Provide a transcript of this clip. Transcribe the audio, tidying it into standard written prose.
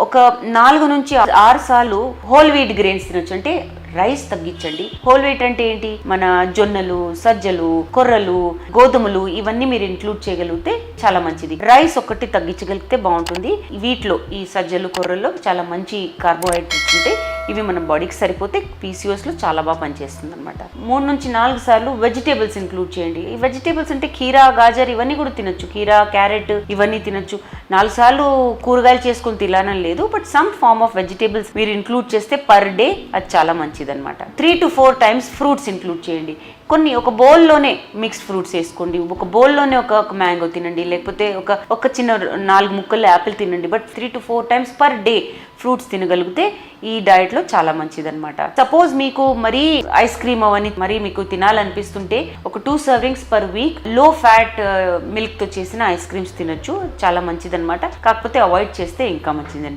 ఒక 4 నుంచి 6 సార్లు హోల్ వీట్ గ్రెయిన్స్ తినొచ్చు. అంటే రైస్ తగ్గించండి. హోల్ వీట్ అంటే ఏంటి? మన జొన్నలు, సజ్జలు, కొర్రలు, గోధుమలు ఇవన్నీ మీరు ఇంక్లూడ్ చేయగలిగితే చాలా మంచిది. రైస్ ఒక్కటి తగ్గించగలిగితే బాగుంటుంది. వీటిలో ఈ సజ్జలు, కొర్రల్లో చాలా మంచి కార్బోహైడ్రేట్స్ ఉంటాయి. ఇవి మన బాడీకి సరిపోతే PCOS లో చాలా బాగా పనిచేస్తుంది అనమాట. 3 నుంచి 4 సార్లు వెజిటేబుల్స్ ఇంక్లూడ్ చేయండి. ఈ వెజిటేబుల్స్ అంటే కీరా, గాజర్ ఇవన్నీ కూడా తినొచ్చు. కీరా, క్యారెట్ ఇవన్నీ తినొచ్చు. 4 సార్లు కూరగాయలు చేసుకుని తినాలని లేదు, but some form of vegetables మీరు ఇంక్లూడ్ చేస్తే పర్ డే అది చాలా మంచిది అనమాట. 3 to 4 టైమ్స్ ఫ్రూట్స్ ఇంక్లూడ్ చేయండి. కొన్ని ఒక బౌల్లోనే మిక్స్డ్ ఫ్రూట్స్ వేసుకోండి. ఒక బౌల్లోనే ఒక మ్యాంగో తినండి, లేకపోతే ఒక చిన్న 4 ముక్కలు యాపిల్ తినండి. But 3 to 4 times per day fruits తినగలిగితే ఈ డయట్లో చాలా మంచిది అనమాట. సపోజ్ మీకు మరీ ఐస్ క్రీమ్ అవన్నీ మరీ మీకు తినాలనిపిస్తుంటే ఒక 2 servings పర్ వీక్ లో ఫ్యాట్ మిల్క్ తో చేసిన ఐస్ క్రీమ్స్ తినొచ్చు. చాలా మంచిది అనమాట. కాకపోతే అవాయిడ్ చేస్తే ఇంకా మంచిదండి.